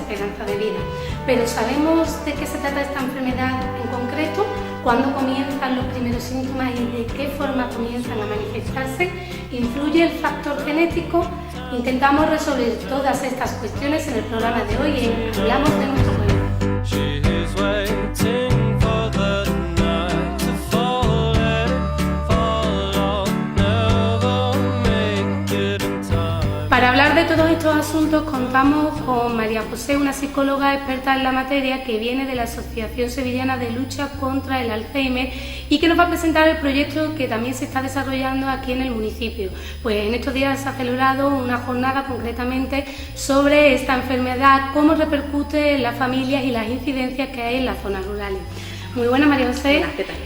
esperanza de vida. Pero ¿sabemos de qué se trata esta enfermedad en concreto? ¿Cuándo comienzan los primeros síntomas y de qué forma comienzan a manifestarse? ¿Influye el factor genético? Intentamos resolver todas estas cuestiones en el programa de hoy en Hablamos de nuestro cuerpo. Para hablar de todos estos asuntos contamos con María José, una psicóloga experta en la materia que viene de la Asociación Sevillana de Lucha contra el Alzheimer y que nos va a presentar el proyecto que también se está desarrollando aquí en el municipio. Pues en estos días se ha celebrado una jornada concretamente sobre esta enfermedad, cómo repercute en las familias y las incidencias que hay en las zonas rurales. Muy buena, María José. Hola, ¿qué tal?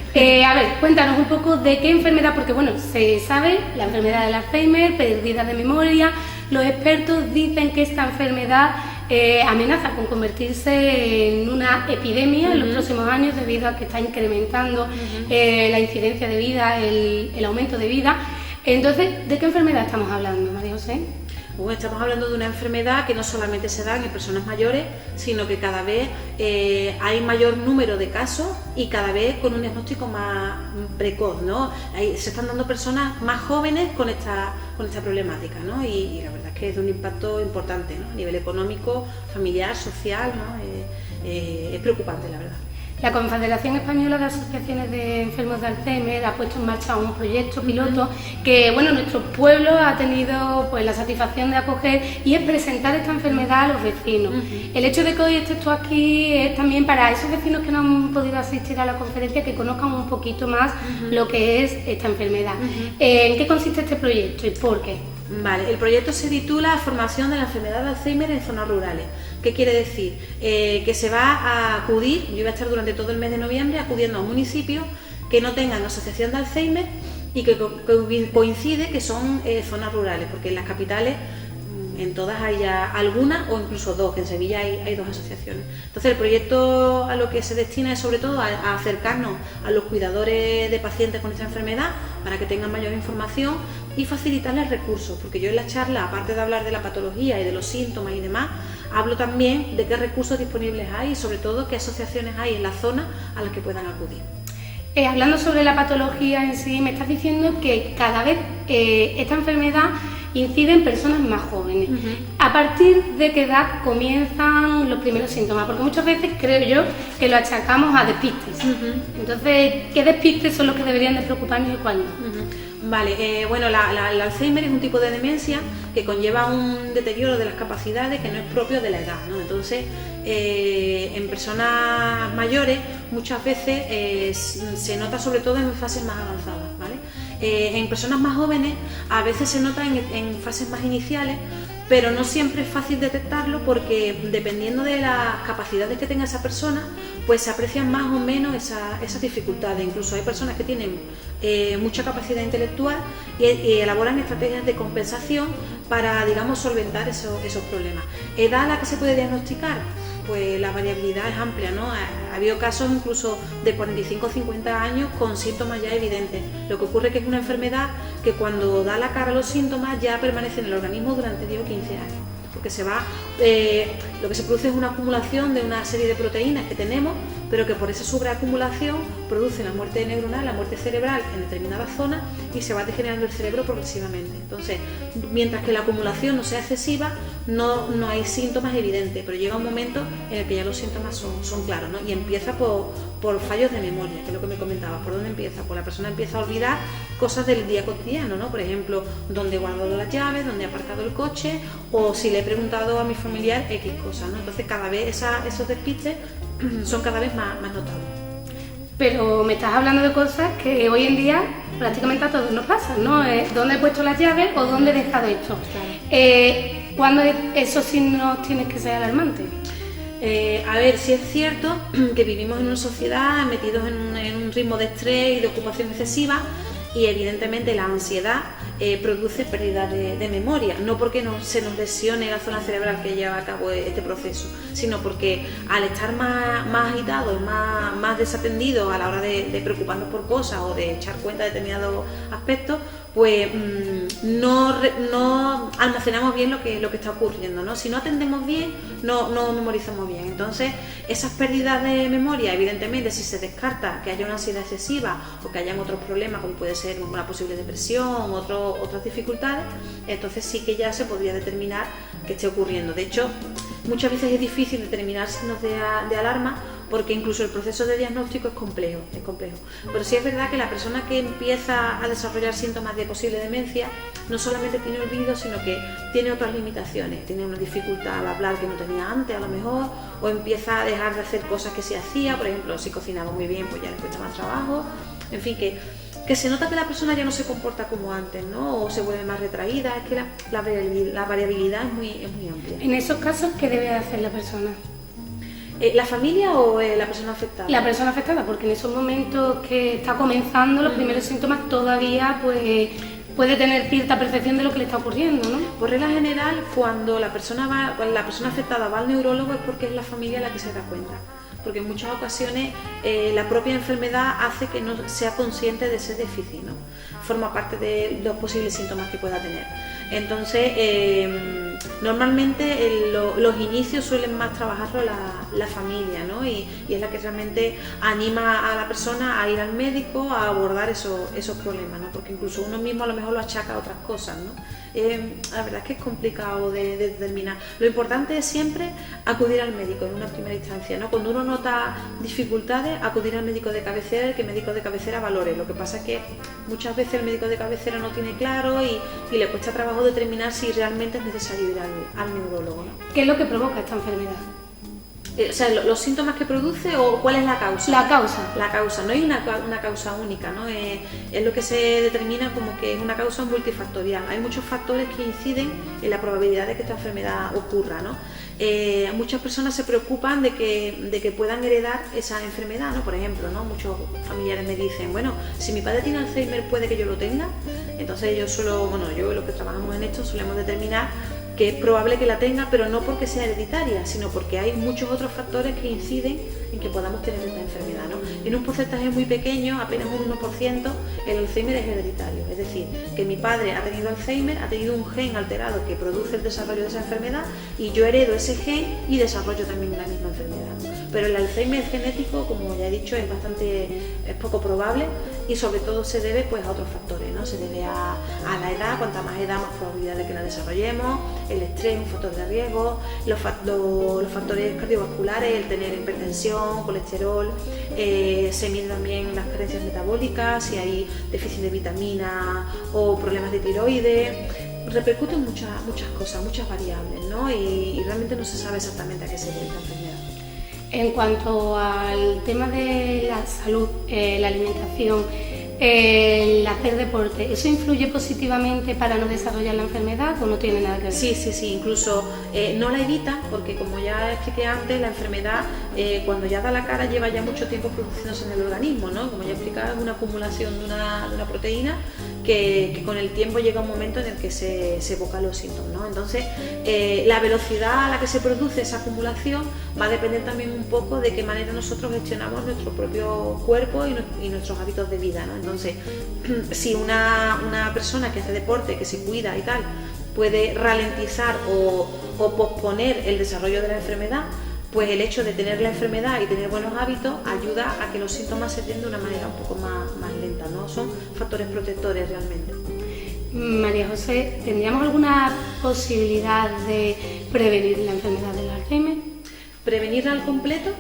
A ver, cuéntanos un poco de qué enfermedad, porque bueno, se sabe la enfermedad del Alzheimer, pérdida de memoria. Los expertos dicen que esta enfermedad amenaza con convertirse en una epidemia en los próximos años debido a que está incrementando la incidencia de vida, el aumento de vida. Entonces, ¿de qué enfermedad estamos hablando, María José? Bueno, estamos hablando de una enfermedad que no solamente se da en personas mayores, sino que cada vez hay mayor número de casos y cada vez con un diagnóstico más precoz, ¿no? Se están dando personas más jóvenes con esta problemática, ¿no? Y la verdad es que es de un impacto importante, ¿no? A nivel económico, familiar, social, ¿no? Es preocupante, la verdad. La Confederación Española de Asociaciones de Enfermos de Alzheimer ha puesto en marcha un proyecto piloto que, bueno, nuestro pueblo ha tenido pues la satisfacción de acoger y es presentar esta enfermedad a los vecinos. El hecho de que hoy estés tú aquí es también para esos vecinos que no han podido asistir a la conferencia que conozcan un poquito más lo que es esta enfermedad. ¿En qué consiste este proyecto y por qué? Vale, el proyecto se titula Formación de la enfermedad de Alzheimer en zonas rurales. ¿Qué quiere decir? Que se va a acudir, yo voy a estar durante todo el mes de noviembre acudiendo a municipios que no tengan asociación de Alzheimer y que coincide que son zonas rurales, porque en las capitales en todas hay ya algunas o incluso dos, que en Sevilla hay dos asociaciones. Entonces el proyecto a lo que se destina es sobre todo a acercarnos a los cuidadores de pacientes con esta enfermedad para que tengan mayor información y facilitarles recursos, porque yo en la charla, aparte de hablar de la patología y de los síntomas y demás, hablo también de qué recursos disponibles hay y sobre todo qué asociaciones hay en la zona a las que puedan acudir. Hablando sobre la patología en sí, me estás diciendo que cada vez esta enfermedad incide en personas más jóvenes. ¿A partir de qué edad comienzan los primeros síntomas? Porque muchas veces creo yo que lo achacamos a despistes. Entonces, ¿qué despistes son los que deberían de preocuparnos y cuál no? Vale, bueno, el Alzheimer es un tipo de demencia que conlleva un deterioro de las capacidades que no es propio de la edad, ¿no? Entonces, en personas mayores muchas veces se nota sobre todo en fases más avanzadas, ¿vale? En personas más jóvenes a veces se nota en fases más iniciales, pero no siempre es fácil detectarlo porque dependiendo de las capacidades que tenga esa persona, pues se aprecian más o menos esas dificultades. Incluso hay personas que tienen mucha capacidad intelectual y elaboran estrategias de compensación para, digamos, solventar esos problemas. ¿Edad a la que se puede diagnosticar? Pues la variabilidad es amplia, ¿no? Ha habido casos incluso de 45 o 50 años con síntomas ya evidentes. Lo que ocurre es que es una enfermedad que cuando da la cara a los síntomas ya permanece en el organismo durante 10 o 15 años. Porque lo que se produce es una acumulación de una serie de proteínas que tenemos, pero que por esa sobreacumulación produce la muerte neuronal, la muerte cerebral en determinadas zonas y se va degenerando el cerebro progresivamente. Entonces, mientras que la acumulación no sea excesiva, no hay síntomas evidentes, pero llega un momento en el que ya los síntomas son claros, ¿no? Y empieza por fallos de memoria, que es lo que me comentabas. ¿Por dónde empieza? Pues la persona empieza a olvidar cosas del día cotidiano, ¿no? Por ejemplo, dónde he guardado las llaves, dónde he aparcado el coche, o si le he preguntado a mi familiar X cosas, ¿no? Entonces cada vez esos despistes son cada vez más notables. Pero me estás hablando de cosas que hoy en día prácticamente a todos nos pasan, ¿no? ¿Dónde he puesto las llaves o dónde he dejado esto? Claro. ¿Cuándo esos signos tienen que ser alarmantes? A ver, sí es cierto que vivimos en una sociedad metidos en un ritmo de estrés y de ocupación excesiva y evidentemente la ansiedad produce pérdida de memoria, no porque se nos lesione la zona cerebral que lleva a cabo este proceso, sino porque al estar más agitados, más desatendidos a la hora de preocuparnos por cosas o de echar cuenta de determinados aspectos, pues no almacenamos bien lo que está ocurriendo, ¿no? Si no atendemos bien, no memorizamos bien. Entonces, esas pérdidas de memoria, evidentemente, si se descarta que haya una ansiedad excesiva o que hayan otros problemas, como puede ser una posible depresión, otras dificultades, entonces sí que ya se podría determinar que esté ocurriendo. De hecho, muchas veces es difícil determinar signos de alarma, porque incluso el proceso de diagnóstico es complejo. Pero sí es verdad que la persona que empieza a desarrollar síntomas de posible demencia no solamente tiene olvido, sino que tiene otras limitaciones, tiene una dificultad al hablar que no tenía antes a lo mejor, o empieza a dejar de hacer cosas que sí hacía, por ejemplo, si cocinaba muy bien, pues ya le cuesta más trabajo, en fin, que se nota que la persona ya no se comporta como antes, ¿no? O se vuelve más retraída, es que la variabilidad es muy amplia. En esos casos, ¿qué debe hacer la persona? ¿La familia o la persona afectada? La persona afectada, porque en esos momentos que está comenzando los primeros síntomas todavía pues puede tener cierta percepción de lo que le está ocurriendo, ¿no? Por regla general, cuando la persona afectada va al neurólogo es porque es la familia la que se da cuenta, porque en muchas ocasiones la propia enfermedad hace que no sea consciente de ese déficit, ¿no? Forma parte de los posibles síntomas que pueda tener. Entonces, normalmente los inicios suelen más trabajarlo la familia, ¿no? Y es la que realmente anima a la persona a ir al médico, a abordar esos problemas, ¿no? Porque incluso uno mismo a lo mejor lo achaca a otras cosas, ¿no? La verdad es que es complicado de determinar. Lo importante es siempre acudir al médico en una primera instancia, ¿no? Cuando uno nota dificultades, acudir al médico de cabecera, que el médico de cabecera valore. Lo que pasa es que muchas veces el médico de cabecera no tiene claro y le cuesta trabajo determinar si realmente es necesario ir al neurólogo, ¿no? ¿Qué es lo que provoca esta enfermedad? O sea, los síntomas que produce o cuál es la causa. La causa. La causa, no hay una causa única, ¿no? Es lo que se determina como que es una causa multifactorial. Hay muchos factores que inciden en la probabilidad de que esta enfermedad ocurra, ¿no? Muchas personas se preocupan de que puedan heredar esa enfermedad, ¿no? Por ejemplo, ¿no? Muchos familiares me dicen, bueno, si mi padre tiene Alzheimer, puede que yo lo tenga. Entonces yo los que trabajamos en esto solemos determinar que es probable que la tenga, pero no porque sea hereditaria, sino porque hay muchos otros factores que inciden en que podamos tener esta enfermedad, ¿no? En un porcentaje muy pequeño, apenas un 1%, el Alzheimer es hereditario. Es decir, que mi padre ha tenido Alzheimer, ha tenido un gen alterado que produce el desarrollo de esa enfermedad y yo heredo ese gen y desarrollo también la misma enfermedad. Pero el Alzheimer genético, como ya he dicho, es poco probable y sobre todo se debe pues a otros factores, ¿no? Se debe a la edad, cuanta más edad, más probabilidad de que la desarrollemos, el estrés, un factor de riesgo, los factores cardiovasculares, el tener hipertensión, colesterol, se miden también las carencias metabólicas, si hay déficit de vitamina o problemas de tiroides. Repercuten muchas cosas, muchas variables, ¿no? Y realmente no se sabe exactamente a qué se debe esta enfermedad. En cuanto al tema de la salud, la alimentación, el hacer deporte, ¿eso influye positivamente para no desarrollar la enfermedad o no tiene nada que ver? Sí, incluso no la evita, porque como ya expliqué antes, la enfermedad cuando ya da la cara lleva ya mucho tiempo produciéndose en el organismo, ¿no? Como ya explicaba, es una acumulación de una proteína que con el tiempo llega un momento en el que se evocan los síntomas, ¿no? Entonces, la velocidad a la que se produce esa acumulación va a depender también un poco de qué manera nosotros gestionamos nuestro propio cuerpo y nuestros hábitos de vida, ¿no? Entonces, si una persona que hace deporte, que se cuida y tal, puede ralentizar o posponer el desarrollo de la enfermedad, pues el hecho de tener la enfermedad y tener buenos hábitos ayuda a que los síntomas se den de una manera un poco más lenta, ¿no? Son factores protectores realmente. María José, ¿tendríamos alguna posibilidad de prevenir la enfermedad del Alzheimer? ¿Prevenirla al completo?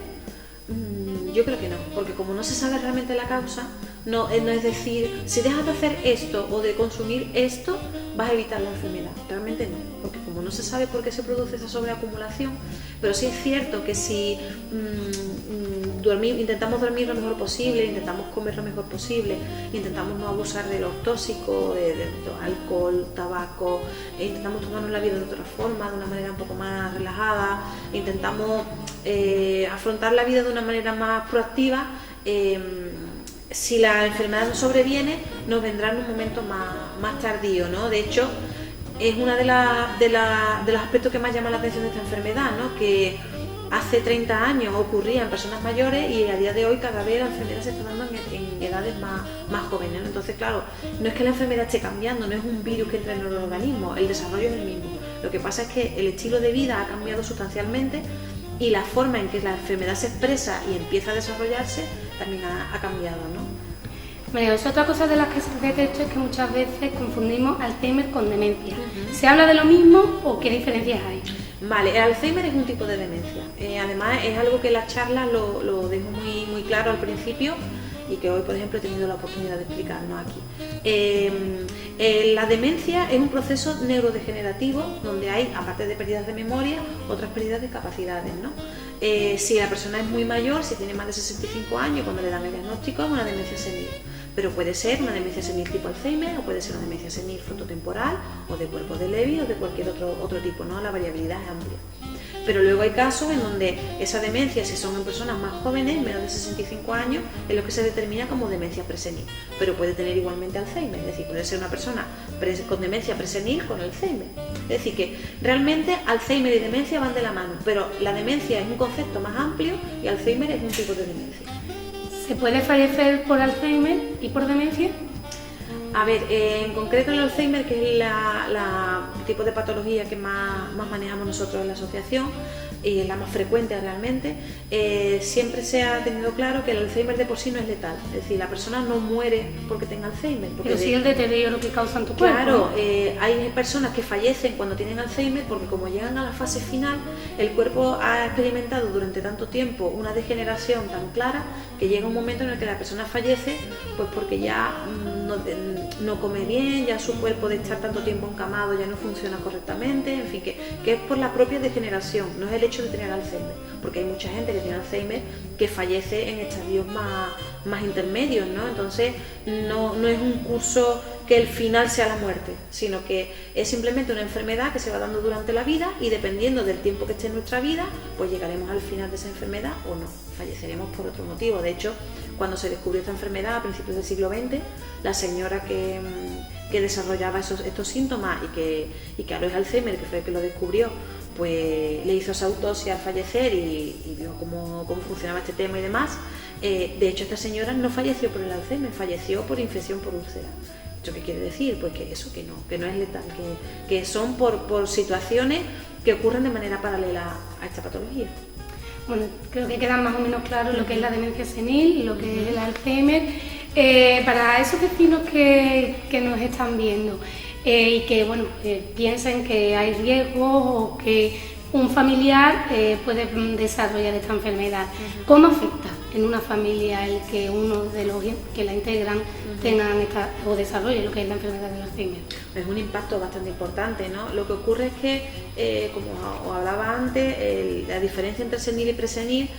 Yo creo que no, porque como no se sabe realmente la causa, no es decir, si dejas de hacer esto o de consumir esto, vas a evitar la enfermedad. Realmente no, porque como no se sabe por qué se produce esa sobreacumulación, pero sí es cierto que si intentamos dormir lo mejor posible, intentamos comer lo mejor posible, intentamos no abusar de los tóxicos, de alcohol, tabaco, intentamos tomarnos la vida de otra forma, de una manera un poco más relajada, intentamos afrontar la vida de una manera más proactiva, si la enfermedad nos sobreviene, nos vendrá en un momento más tardío, ¿no? De hecho, es uno de los aspectos que más llama la atención de esta enfermedad, ¿no? Que hace 30 años ocurría en personas mayores y a día de hoy cada vez la enfermedad se está dando en edades más jóvenes, ¿no? Entonces, claro, no es que la enfermedad esté cambiando, no es un virus que entra en el organismo, el desarrollo es el mismo. Lo que pasa es que el estilo de vida ha cambiado sustancialmente y la forma en que la enfermedad se expresa y empieza a desarrollarse también ha cambiado, ¿no? Bueno, es otra cosa de las que se detecta es que muchas veces confundimos Alzheimer con demencia. ¿Se habla de lo mismo o qué diferencias hay? Vale, el Alzheimer es un tipo de demencia. Además es algo que en las charlas lo dejo muy claro al principio y que hoy, por ejemplo, he tenido la oportunidad de explicarnos aquí. La demencia es un proceso neurodegenerativo donde hay, aparte de pérdidas de memoria, otras pérdidas de capacidades, ¿no? Si la persona es muy mayor, si tiene más de 65 años, cuando le dan el diagnóstico es una demencia senil. Pero puede ser una demencia senil tipo Alzheimer o puede ser una demencia senil frontotemporal o de cuerpo de Lewy o de cualquier otro tipo, ¿no? La variabilidad es amplia. Pero luego hay casos en donde esa demencia, si son en personas más jóvenes, menos de 65 años, es lo que se determina como demencia presenil. Pero puede tener igualmente Alzheimer, es decir, puede ser una persona con demencia presenil con Alzheimer. Es decir, que realmente Alzheimer y demencia van de la mano, pero la demencia es un concepto más amplio y Alzheimer es un tipo de demencia. ¿Se puede fallecer por Alzheimer y por demencia? A ver, en concreto el Alzheimer, que es la tipo de patología que más manejamos nosotros en la asociación y es la más frecuente realmente, siempre se ha tenido claro que el Alzheimer de por sí no es letal, es decir, la persona no muere porque tenga Alzheimer. Pero sí el deterioro que causa en tu cuerpo. Claro, hay personas que fallecen cuando tienen Alzheimer porque como llegan a la fase final, el cuerpo ha experimentado durante tanto tiempo una degeneración tan clara que llega un momento en el que la persona fallece pues porque ya no come bien, ya su cuerpo de estar tanto tiempo encamado ya no funciona correctamente, en fin, que es por la propia degeneración, no es el hecho de tener Alzheimer, porque hay mucha gente que tiene Alzheimer que fallece en estadios más intermedios, ¿no? Entonces no es un curso que el final sea la muerte, sino que es simplemente una enfermedad que se va dando durante la vida y dependiendo del tiempo que esté en nuestra vida, pues llegaremos al final de esa enfermedad o no, falleceremos por otro motivo. De hecho, cuando se descubrió esta enfermedad a principios del siglo XX, la señora que desarrollaba estos síntomas y que Alois Alzheimer, que fue el que lo descubrió, pues le hizo esa autopsia al fallecer y vio cómo funcionaba este tema y demás. De hecho, esta señora no falleció por el Alzheimer, falleció por infección por úlcera. ¿Esto qué quiere decir? Pues que eso, que no es letal, que son por situaciones que ocurren de manera paralela a esta patología. Bueno, creo que queda más o menos claro lo que es la demencia senil y lo que es el Alzheimer. Para esos vecinos que nos están viendo y que piensen que hay riesgos o que un familiar puede desarrollar esta enfermedad, ¿cómo afecta en una familia el que uno de los que la integran tengan o desarrolle lo que es la enfermedad del Alzheimer? Es un impacto bastante importante, ¿no? Lo que ocurre es que, como os hablaba antes, la diferencia entre senil y presenil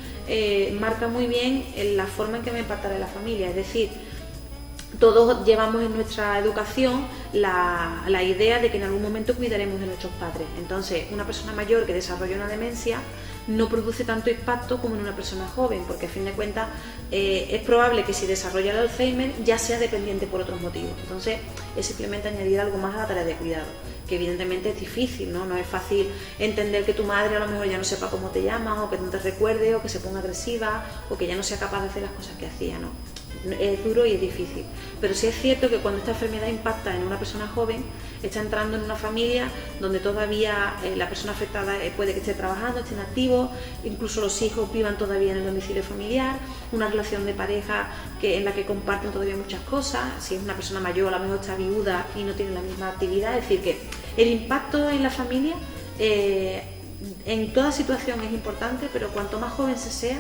marca muy bien la forma en que va a impactar en la familia, es decir, todos llevamos en nuestra educación la idea de que en algún momento cuidaremos de nuestros padres. Entonces, una persona mayor que desarrolla una demencia no produce tanto impacto como en una persona joven, porque a fin de cuentas es probable que si desarrolla el Alzheimer ya sea dependiente por otros motivos. Entonces, es simplemente añadir algo más a la tarea de cuidado, que evidentemente es difícil, ¿no? No es fácil entender que tu madre a lo mejor ya no sepa cómo te llamas, o que no te recuerde, o que se ponga agresiva, o que ya no sea capaz de hacer las cosas que hacía, ¿no? Es duro y es difícil, pero sí es cierto que cuando esta enfermedad impacta en una persona joven, está entrando en una familia donde todavía la persona afectada puede que esté trabajando, esté en activo, incluso los hijos vivan todavía en el domicilio familiar, una relación de pareja en la que comparten todavía muchas cosas. Si es una persona mayor, a lo mejor está viuda y no tiene la misma actividad, es decir, que el impacto en la familia en toda situación es importante, pero cuanto más joven se sea,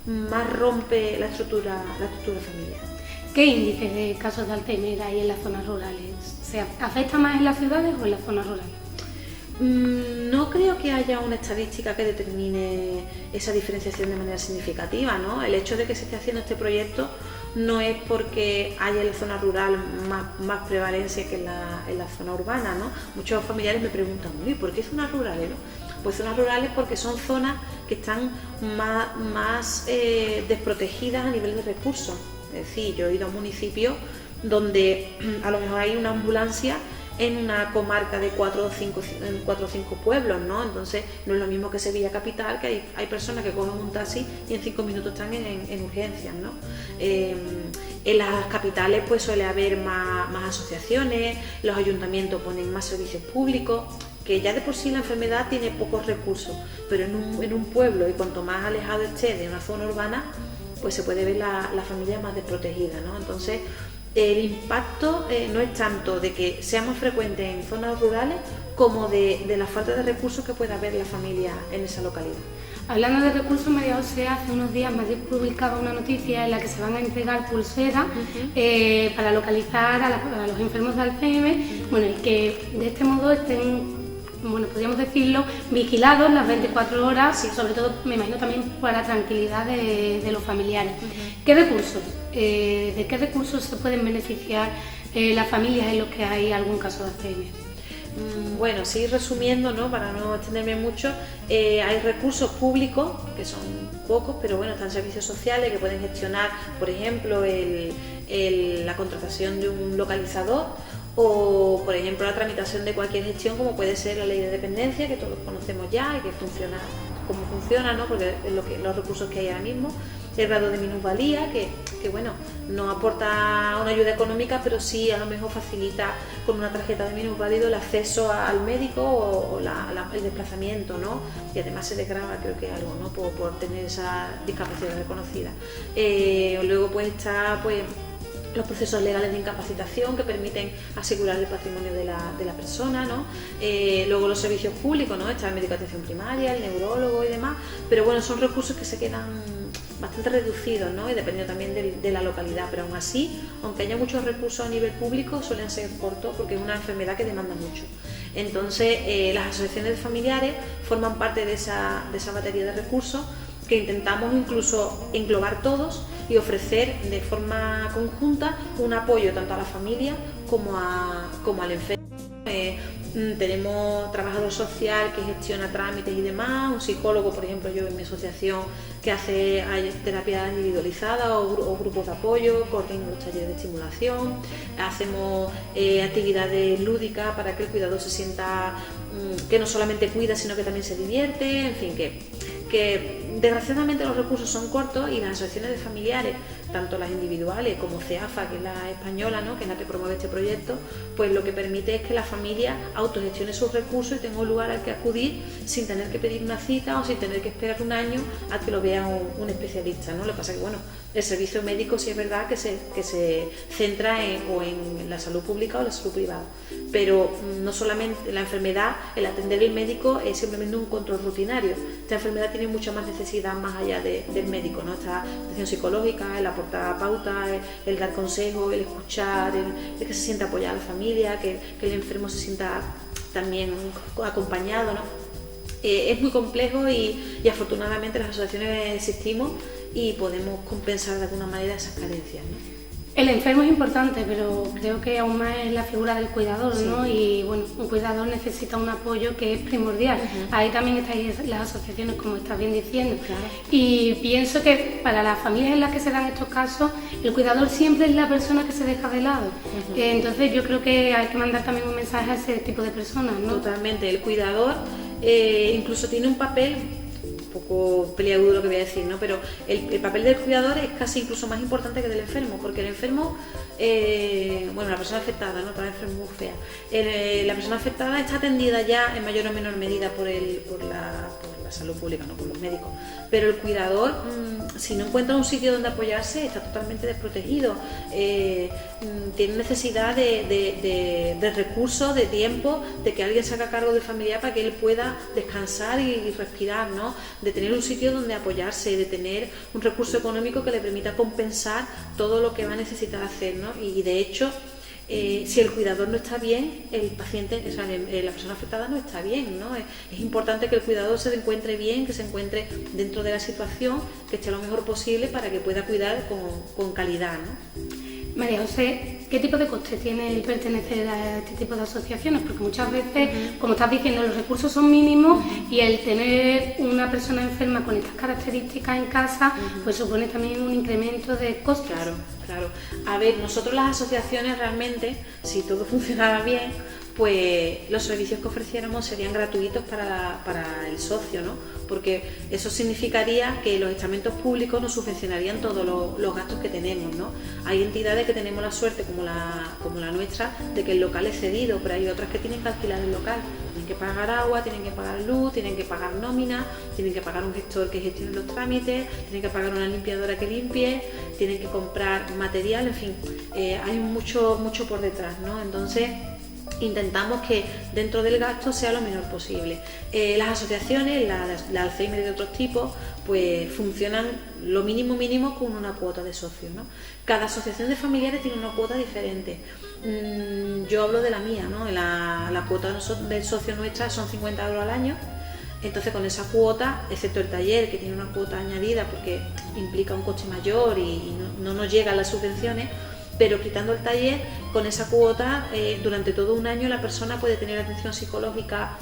más rompe la estructura familiar. ¿Qué índice de casos de Alzheimer hay en las zonas rurales? ¿Se afecta más en las ciudades o en las zonas rurales? No creo que haya una estadística que determine esa diferenciación de manera significativa, ¿no? El hecho de que se esté haciendo este proyecto no es porque haya en la zona rural más prevalencia que en la zona urbana, ¿no? Muchos familiares me preguntan, ¿por qué zonas rurales, no? Pues zonas rurales porque son zonas que están más desprotegidas a nivel de recursos. Es decir, yo he ido a un municipio donde a lo mejor hay una ambulancia en una comarca de 4 o 5 pueblos, ¿no? Entonces no es lo mismo que Sevilla capital, que hay personas que cogen un taxi y en 5 minutos están en urgencias, ¿no? En las capitales pues suele haber más asociaciones, los ayuntamientos ponen más servicios públicos, que ya de por sí la enfermedad tiene pocos recursos, pero en un pueblo, y cuanto más alejado esté de una zona urbana, pues se puede ver la familia más desprotegida, ¿no? Entonces el impacto no es tanto de que sea más frecuente en zonas rurales como de la falta de recursos que pueda haber la familia en esa localidad. Hablando de recursos, María José, hace unos días Madrid publicaba una noticia en la que se van a entregar pulseras para localizar a los enfermos de Alzheimer, bueno, y que de este modo estén, bueno, podríamos decirlo, vigilados las 24 horas, y sobre todo, me imagino, también para la tranquilidad de los familiares. ¿Qué recursos? ¿De qué recursos se pueden beneficiar las familias en los que hay algún caso de Alzheimer? Bueno, sí, resumiendo, ¿no? Para no extenderme mucho, hay recursos públicos, que son pocos, pero bueno, están servicios sociales que pueden gestionar, por ejemplo, la contratación de un localizador, o por ejemplo la tramitación de cualquier gestión, como puede ser la ley de dependencia, que todos conocemos ya y que funciona como funciona, ¿no? Porque es los recursos que hay ahora mismo. El grado de minusvalía, que bueno, no aporta una ayuda económica, pero sí a lo mejor facilita con una tarjeta de minusválido el acceso al médico o el desplazamiento, ¿no? Y además se desgrava, creo que algo, ¿no? Por tener esa discapacidad reconocida. Luego pues está pues los procesos legales de incapacitación que permiten asegurar el patrimonio de la persona, ¿no? Luego los servicios públicos, ¿no? Está el médico de atención primaria, el neurólogo y demás, pero bueno, son recursos que se quedan bastante reducidos, ¿no? Y dependiendo también de la localidad, pero aún así, aunque haya muchos recursos a nivel público, suelen ser cortos porque es una enfermedad que demanda mucho. Entonces, las asociaciones de familiares forman parte de esa batería de recursos que intentamos incluso englobar todos y ofrecer de forma conjunta un apoyo tanto a la familia como al enfermo. Tenemos trabajador social que gestiona trámites y demás, un psicólogo, por ejemplo, yo en mi asociación, que hace terapia individualizada o grupos de apoyo, coordino los talleres de estimulación, hacemos actividades lúdicas para que el cuidador se sienta que no solamente cuida, sino que también se divierte, en fin, que desgraciadamente los recursos son cortos y las asociaciones de familiares, tanto las individuales como CEAFA, que es la española, ¿no? Que es la que promueve este proyecto, pues lo que permite es que la familia autogestione sus recursos y tenga un lugar al que acudir sin tener que pedir una cita o sin tener que esperar un año a que lo vea un especialista, ¿no? Lo que pasa es que, bueno, el servicio médico sí es verdad que se centra en la salud pública o la salud privada, pero no solamente la enfermedad, el atender el médico es simplemente un control rutinario. Esta enfermedad tiene mucha más necesidad más allá del médico, ¿no? Esta atención psicológica, el aportar pautas, el dar consejos, el escuchar, el que se sienta apoyada la familia, que el enfermo se sienta también acompañado, ¿no? Es muy complejo y afortunadamente las asociaciones existimos y podemos compensar de alguna manera esas carencias, ¿no? El enfermo es importante, pero creo que aún más es la figura del cuidador, ¿no? Sí. Y bueno, un cuidador necesita un apoyo que es primordial. Ahí también estáis las asociaciones, como estás bien diciendo. Claro. Y pienso que para las familias en las que se dan estos casos, el cuidador siempre es la persona que se deja de lado. Entonces yo creo que hay que mandar también un mensaje a ese tipo de personas, ¿no? Totalmente. El cuidador incluso tiene un papel poco peliagudo lo que voy a decir, ¿no? Pero el papel del cuidador es casi incluso más importante que del enfermo, porque el enfermo, bueno, la persona afectada, ¿no? Para el enfermo es muy fea. La persona afectada está atendida ya en mayor o menor medida por la salud pública, no por los médicos, pero el cuidador, si no encuentra un sitio donde apoyarse, está totalmente desprotegido, tiene necesidad de recursos, de tiempo, de que alguien se haga cargo del familiar para que él pueda descansar y respirar, ¿no? De tener un sitio donde apoyarse, de tener un recurso económico que le permita compensar todo lo que va a necesitar hacer, ¿no? Y de hecho, si el cuidador no está bien, el paciente, o sea, la persona afectada no está bien, ¿no? Es importante que el cuidador se encuentre bien, que se encuentre dentro de la situación, que esté lo mejor posible para que pueda cuidar con calidad, ¿no? María José, ¿qué tipo de coste tiene el pertenecer a este tipo de asociaciones? Porque muchas veces, como estás diciendo, los recursos son mínimos y el tener una persona enferma con estas características en casa, pues supone también un incremento de costes. Claro. A ver, nosotros las asociaciones realmente, si todo funcionara bien, pues los servicios que ofreciéramos serían gratuitos para el socio, ¿no? Porque eso significaría que los estamentos públicos nos subvencionarían todos los gastos que tenemos, ¿no? Hay entidades que tenemos la suerte, como la nuestra, de que el local es cedido, pero hay otras que tienen que alquilar el local. Tienen que pagar agua, tienen que pagar luz, tienen que pagar nómina, tienen que pagar un gestor que gestione los trámites, tienen que pagar una limpiadora que limpie, tienen que comprar material, en fin, hay mucho por detrás, ¿no? Entonces intentamos que dentro del gasto sea lo menor posible. Las asociaciones, la Alzheimer y de otros tipos, pues funcionan lo mínimo con una cuota de socios, ¿no? Cada asociación de familiares tiene una cuota diferente. Yo hablo de la mía, ¿no? La cuota del socio nuestra son 50 € al año. Entonces con esa cuota, excepto el taller que tiene una cuota añadida porque implica un coste mayor y no nos llegan las subvenciones, pero quitando el taller, con esa cuota, durante todo un año la persona puede tener atención psicológica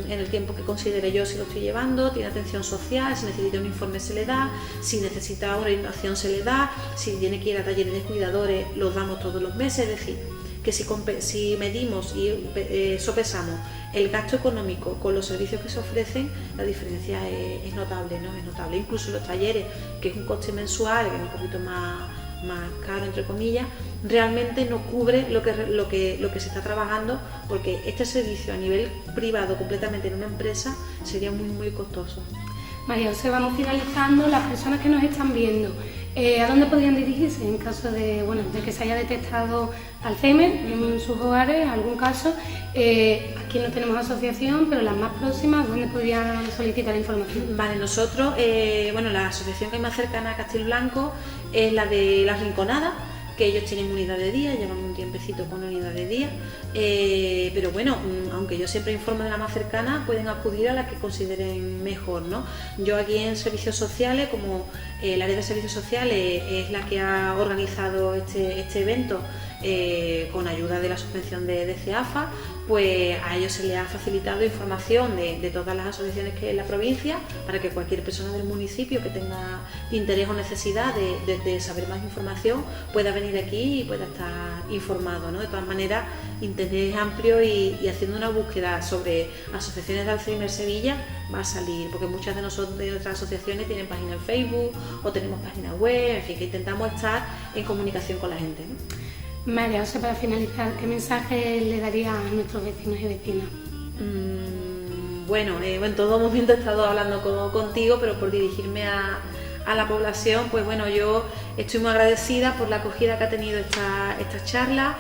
en el tiempo que considere yo si lo estoy llevando, tiene atención social, si necesita un informe se le da, si necesita orientación se le da, si tiene que ir a talleres de cuidadores los damos todos los meses, es decir, que si medimos y sopesamos el gasto económico con los servicios que se ofrecen, la diferencia es notable, ¿no? Es notable. Incluso los talleres, que es un coste mensual, que es un poquito más caro entre comillas, realmente no cubre lo que se está trabajando, porque este servicio a nivel privado completamente en una empresa sería muy costoso. María José, vamos finalizando. Las personas que nos están viendo, ¿a dónde podrían dirigirse en caso de que se haya detectado Alzheimer en sus hogares, algún caso? Aquí no tenemos asociación, pero las más próximas, ¿dónde podrían solicitar información? Vale, nosotros, la asociación que es más cercana a Castilblanco es la de La Rinconada, que ellos tienen unidad de día, llevan un tiempecito con unidad de día, pero bueno, aunque yo siempre informo de la más cercana, pueden acudir a la que consideren mejor, ¿no? Yo aquí en Servicios Sociales, como el área de Servicios Sociales es la que ha organizado este evento, con ayuda de la subvención de CEAFA, pues a ellos se les ha facilitado información de todas las asociaciones que hay en la provincia, para que cualquier persona del municipio que tenga interés o necesidad de saber más información pueda venir aquí y pueda estar informado, ¿no? De todas maneras, interés amplio y haciendo una búsqueda sobre asociaciones de Alzheimer Sevilla va a salir, porque muchas de nuestras asociaciones tienen página en Facebook o tenemos página web, en fin, que intentamos estar en comunicación con la gente, ¿no? María José, para finalizar, ¿qué mensaje le daría a nuestros vecinos y vecinas? En todo momento he estado hablando contigo, pero por dirigirme a la población, pues bueno, yo estoy muy agradecida por la acogida que ha tenido esta charla.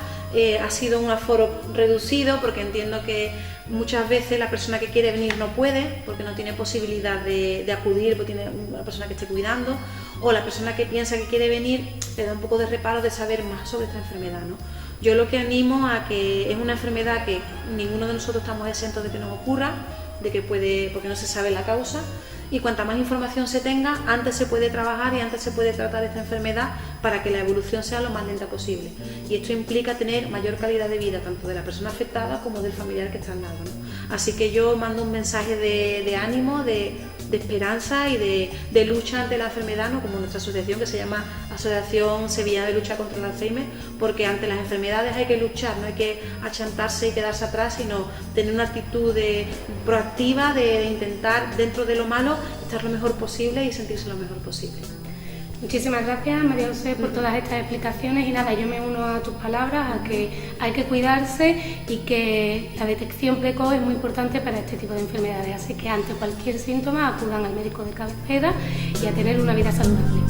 Ha sido un aforo reducido porque entiendo que muchas veces la persona que quiere venir no puede porque no tiene posibilidad de acudir, porque tiene una persona que esté cuidando, o la persona que piensa que quiere venir le da un poco de reparo de saber más sobre esta enfermedad, ¿no? Yo lo que animo a que es una enfermedad que ninguno de nosotros estamos exentos de que nos ocurra, porque no se sabe la causa, y cuanta más información se tenga, antes se puede trabajar y antes se puede tratar esta enfermedad para que la evolución sea lo más lenta posible. Y esto implica tener mayor calidad de vida, tanto de la persona afectada como del familiar que está al lado, ¿no? Así que yo mando un mensaje de ánimo, de esperanza y de lucha ante la enfermedad, ¿no? Como nuestra asociación, que se llama Asociación Sevillana de Lucha contra el Alzheimer, porque ante las enfermedades hay que luchar, no hay que achantarse y quedarse atrás, sino tener una actitud proactiva de intentar, dentro de lo malo, estar lo mejor posible y sentirse lo mejor posible. Muchísimas gracias, María José, por todas estas explicaciones, y nada, yo me uno a tus palabras, a que hay que cuidarse y que la detección precoz es muy importante para este tipo de enfermedades, así que ante cualquier síntoma acudan al médico de cabecera y a tener una vida saludable.